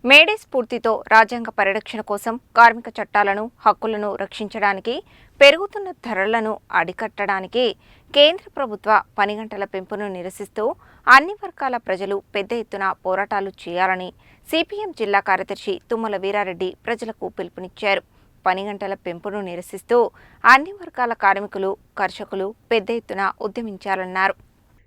May Day స్ఫూర్తితో రాజ్యాంగ పరిరక్షణ కోసం కార్మిక చట్టాలను, హక్కులను రక్షించడానికి, పెరుగుతున్న ధరలను అరికట్టడానికి కేంద్ర ప్రభుత్వ పని గంటల పెంపును నిరసిస్తూ అన్ని వర్గాల ప్రజలు పెద్ద ఎత్తున పోరాటాలు చేయాలని సిపిఎం జిల్లా కార్యదర్శి తుమ్మల వీరారెడ్డి ప్రజలకు పిలుపునిచ్చారు. పని గంటల పెంపును నిరసిస్తూ అన్ని వర్గాల కార్మికులు, కర్షకులు పెద్ద ఎత్తున ఉద్యమించాలన్నారు.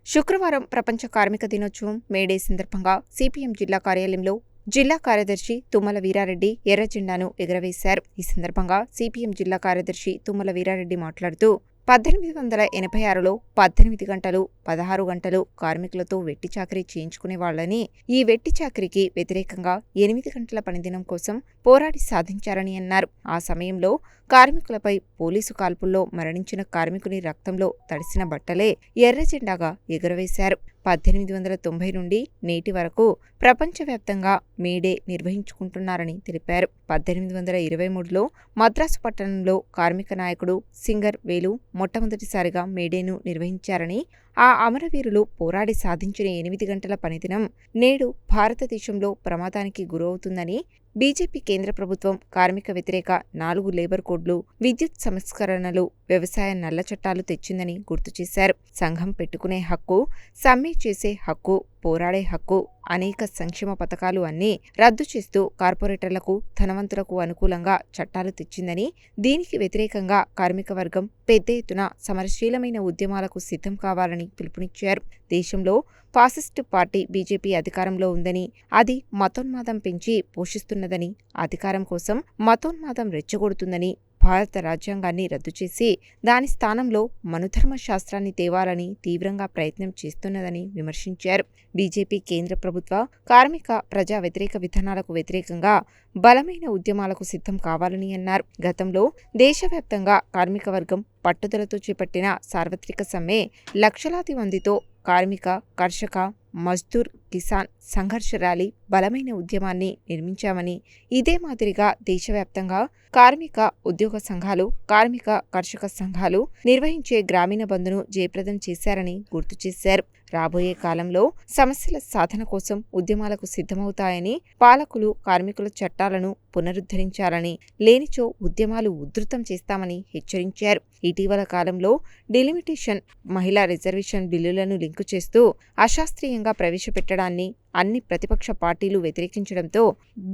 శుక్రవారం ప్రపంచ కార్మిక దినోత్సవం మేడే సందర్భంగా సిపిఎం జిల్లా కార్యాలయంలో జిల్లా కార్యదర్శి తుమ్మల వీరారెడ్డి ఎర్ర జెండాను ఎగురవేశారు. ఈ సందర్భంగా సిపిఎం జిల్లా కార్యదర్శి తుమ్మల వీరారెడ్డి మాట్లాడుతూ 1886లో 18 గంటలు 16 గంటలు కార్మికులతో వెట్టి చాకరీ చేయించుకునేవాళ్లని, ఈ వెట్టి చాకరీకి వ్యతిరేకంగా 8 గంటల పనిదినం కోసం పోరాడి సాధించారని అన్నారు. ఆ సమయంలో కార్మికులపై పోలీసు కాల్పుల్లో మరణించిన కార్మికుని రక్తంలో తడిసిన బట్టలే ఎర్ర జెండాగా ఎగురవేశారు. 1890 నుండి నేటి వరకు ప్రపంచవ్యాప్తంగా మేడే నిర్వహించుకుంటున్నారని తెలిపారు. 1823లో మద్రాసు పట్టణంలో కార్మిక నాయకుడు సింగర్ వేలు మొట్టమొదటిసారిగా మేడేను నిర్వహించారని, ఆ అమరవీరులు పోరాడి సాధించిన 8 గంటల పనిదినం నేడు భారతదేశంలో ప్రమాదానికి గురవుతుందని, బీజేపీ కేంద్ర ప్రభుత్వం కార్మిక వ్యతిరేక 4 లేబర్ కోడ్లు, విద్యుత్ సంస్కరణలు, వ్యవసాయ నల్ల చట్టాలు తెచ్చిందని గుర్తు చేశారు. సంఘం పెట్టుకునే హక్కు, సమ్మె చేసే హక్కు, పోరాడే హక్కు, అనేక సంక్షేమ పథకాలు అన్నీ రద్దు చేస్తూ కార్పొరేటర్లకు, ధనవంతులకు అనుకూలంగా చట్టాలు తెచ్చిందని, దీనికి వ్యతిరేకంగా కార్మిక వర్గం పెద్ద ఎత్తున సమరశీలమైన ఉద్యమాలకు సిద్ధం కావాలని పిలుపునిచ్చారు. దేశంలో ఫాసిస్టు పార్టీ బీజేపీ అధికారంలో ఉందని, అది మతోన్మాదం పెంచి పోషిస్తున్నదని, అధికారం కోసం మతోన్మాదం రెచ్చగొడుతుందని, భారత రాజ్యాంగాన్ని రద్దు చేసి దాని స్థానంలో మనుధర్మ శాస్త్రాన్ని తేవాలని తీవ్రంగా ప్రయత్నం చేస్తున్నదని విమర్శించారు. బీజేపీ కేంద్ర ప్రభుత్వ కార్మిక ప్రజా వ్యతిరేక విధానాలకు వ్యతిరేకంగా బలమైన ఉద్యమాలకు సిద్ధం కావాలని అన్నారు. గతంలో దేశవ్యాప్తంగా కార్మిక వర్గం పట్టుదలతో చేపట్టిన సార్వత్రిక సమ్మె లక్షలాది మందితో కార్మిక, కర్షక, మజ్దూర్, కిసాన్ సంఘర్ష ర్యాలీ బలమైన ఉద్యమాన్ని నిర్మించామని, ఇదే మాదిరిగా దేశవ్యాప్తంగా కార్మిక ఉద్యోగ సంఘాలు, కార్మిక కర్షక సంఘాలు నిర్వహించే గ్రామీణ బంద్ను జయప్రదం చేశారని గుర్తు చేశారు. రాబోయే కాలంలో సమస్యల సాధన కోసం ఉద్యమాలకు సిద్ధమవుతాయని, పాలకులు కార్మికుల చట్టాలను పునరుద్ధరించాలని, లేనిచో ఉద్యమాలు ఉధృతం చేస్తామని హెచ్చరించారు. ఇటీవల కాలంలో డిలిమిటేషన్, మహిళా రిజర్వేషన్ బిల్లులను లింకు చేస్తూ అశాస్త్రీయంగా ప్రవేశపెట్టడాన్ని అన్ని ప్రతిపక్ష పార్టీలు వ్యతిరేకించడంతో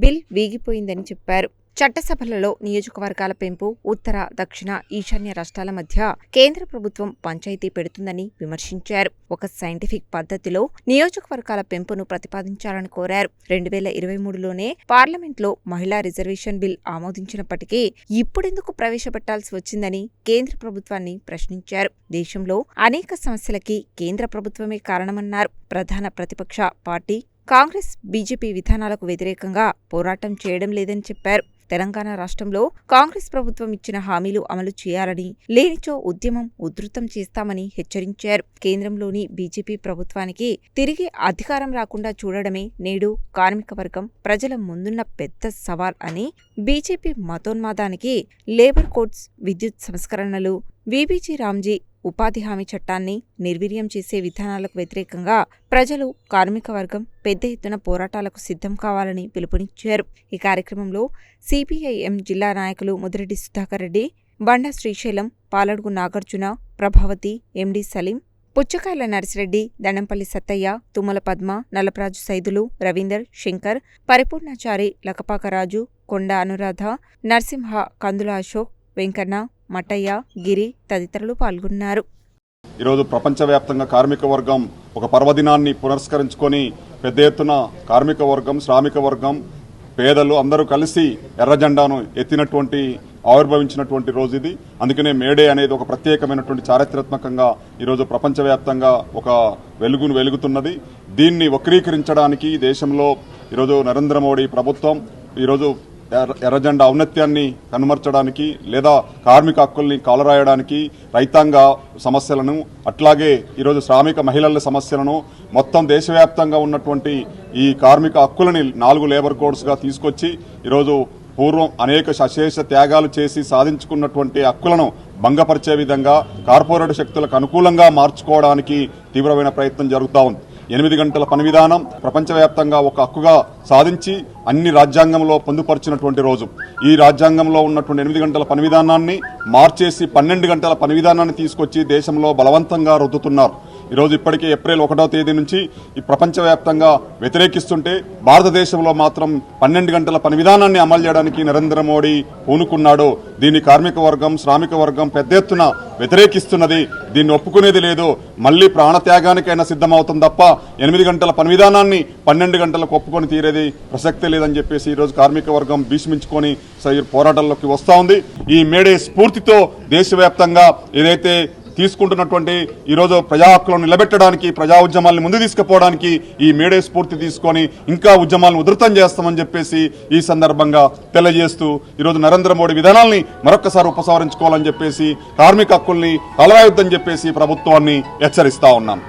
బిల్ వీగిపోయిందని చెప్పారు. చట్టసభలలో నియోజకవర్గాల పెంపు, ఉత్తర, దక్షిణ, ఈశాన్య రాష్ట్రాల మధ్య కేంద్ర ప్రభుత్వం పంచాయతీ పెడుతుందని విమర్శించారు. ఒక సైంటిఫిక్ పద్ధతిలో నియోజకవర్గాల పెంపును ప్రతిపాదించాలని కోరారు. 2023లోనే పార్లమెంట్లో మహిళా రిజర్వేషన్ బిల్ ఆమోదించినప్పటికీ ఇప్పుడెందుకు ప్రవేశపెట్టాల్సి వచ్చిందని కేంద్ర ప్రభుత్వాన్ని ప్రశ్నించారు. దేశంలో అనేక సమస్యలకి కేంద్ర ప్రభుత్వమే కారణమన్నారు. ప్రధాన ప్రతిపక్ష పార్టీ కాంగ్రెస్, బీజేపీ విధానాలకు వ్యతిరేకంగా పోరాటం చేయడం లేదని చెప్పారు. తెలంగాణ రాష్ట్రంలో కాంగ్రెస్ ప్రభుత్వం ఇచ్చిన హామీలు అమలు చేయాలని, లేనిచో ఉద్యమం ఉధృతం చేస్తామని హెచ్చరించారు. కేంద్రంలోని బీజేపీ ప్రభుత్వానికి తిరిగి అధికారం రాకుండా చూడడమే నేడు కార్మిక వర్గం ప్రజల ముందున్న పెద్ద సవాల్ అని, బీజేపీ మతోన్మాదానికి లేబర్ కోడ్స్, విద్యుత్ సంస్కరణలు, వీబీజీ రామ్జీ ఉపాధి హామీ చట్టాన్ని నిర్వీర్యం చేసే విధానాలకు వ్యతిరేకంగా ప్రజలు, కార్మిక వర్గం పెద్ద ఎత్తున పోరాటాలకు సిద్ధం కావాలని పిలుపునిచ్చారు. ఈ కార్యక్రమంలో సిపిఐఎం జిల్లా నాయకులు ముదిరెడ్డి సుధాకర్ రెడ్డి, బండా శ్రీశైలం, పాలడుగు నాగార్జున, ప్రభావతి, ఎండి సలీం, పుచ్చకాయల నర్సిరెడ్డి, దండంపల్లి సత్తయ్య, తుమ్మల పద్మ, నల్లపరాజు సైదులు, రవీందర్, శంకర్, పరిపూర్ణాచారి, లకపాకరాజు, కొండ అనురాధ, నరసింహ, కందుల అశోక్, వెంకన్న, మట్టయ్య, గిరి తదితరులు పాల్గొన్నారు. ఈరోజు ప్రపంచవ్యాప్తంగా కార్మిక వర్గం ఒక పర్వదినాన్ని పురస్కరించుకొని పెద్ద ఎత్తున కార్మిక వర్గం, శ్రామిక వర్గం, పేదలు అందరూ కలిసి ఎర్ర జెండాను ఎత్తినటువంటి ఆవిర్భవించినటువంటి రోజు ఇది. అందుకనే మేడే అనేది ఒక ప్రత్యేకమైనటువంటి చారిత్రాత్మకంగా ఈరోజు ప్రపంచవ్యాప్తంగా ఒక వెలుగును వెలుగుతున్నది. దీన్ని వక్రీకరించడానికి దేశంలో ఈరోజు నరేంద్ర మోడీ ప్రభుత్వం ఈరోజు ఎర్రజెండా ఔన్నత్యాన్ని కనుమర్చడానికి, లేదా కార్మిక హక్కుల్ని కాలరాయడానికి, రైతాంగ సమస్యలను, అట్లాగే ఈరోజు శ్రామిక మహిళల సమస్యలను, మొత్తం దేశవ్యాప్తంగా ఉన్నటువంటి ఈ కార్మిక హక్కులని 4 లేబర్ కోడ్స్గా తీసుకొచ్చి ఈరోజు పూర్వం అనేక అశేష త్యాగాలు చేసి సాధించుకున్నటువంటి హక్కులను భంగపరిచే విధంగా కార్పొరేట్ శక్తులకు అనుకూలంగా మార్చుకోవడానికి తీవ్రమైన ప్రయత్నం జరుగుతూ ఉంది. 8 గంటల పని విధానం ప్రపంచవ్యాప్తంగా ఒక హక్కుగా సాధించి అన్ని రాజ్యాంగంలో పొందుపరిచినటువంటి రోజు. ఈ రాజ్యాంగంలో ఉన్నటువంటి 8 గంటల పని విధానాన్ని మార్చేసి 12 గంటల పని విధానాన్ని తీసుకొచ్చి దేశంలో బలవంతంగా రుద్దుతున్నారు. ఈరోజు ఇప్పటికే ఏప్రిల్ 1వ తేదీ నుంచి ఈ ప్రపంచవ్యాప్తంగా వ్యతిరేకిస్తుంటే భారతదేశంలో మాత్రం 12 గంటల పని విధానాన్ని అమలు చేయడానికి నరేంద్ర మోడీ పూనుకున్నాడు. దీన్ని కార్మిక వర్గం, శ్రామిక వర్గం పెద్ద ఎత్తున వ్యతిరేకిస్తున్నది. దీన్ని ఒప్పుకునేది లేదు. మళ్ళీ ప్రాణత్యాగానికైనా సిద్ధమవుతుంది తప్ప 8 గంటల పని విధానాన్ని 12 గంటలకు ఒప్పుకొని తీరేది ప్రసక్తే లేదని చెప్పేసి ఈరోజు కార్మిక వర్గం భీష్మించుకొని పోరాటాల్లోకి వస్తూ ఉంది. ఈ మేడే స్ఫూర్తితో దేశవ్యాప్తంగా ఏదైతే తీసుకుంటున్నటువంటి ఈరోజు ప్రజా హక్కులను నిలబెట్టడానికి, ప్రజా ఉద్యమాలను ముందు తీసుకుపోవడానికి ఈ మేడే స్ఫూర్తి తీసుకొని ఇంకా ఉద్యమాలను ఉధృతం చేస్తామని చెప్పేసి ఈ సందర్భంగా తెలియజేస్తూ ఈరోజు నరేంద్ర మోడీ విధానాల్ని మరొక్కసారి ఉపసంహరించుకోవాలని చెప్పేసి, కార్మిక హక్కుల్ని తలరాయొద్దని చెప్పేసి ప్రభుత్వాన్ని హెచ్చరిస్తా ఉన్నాం.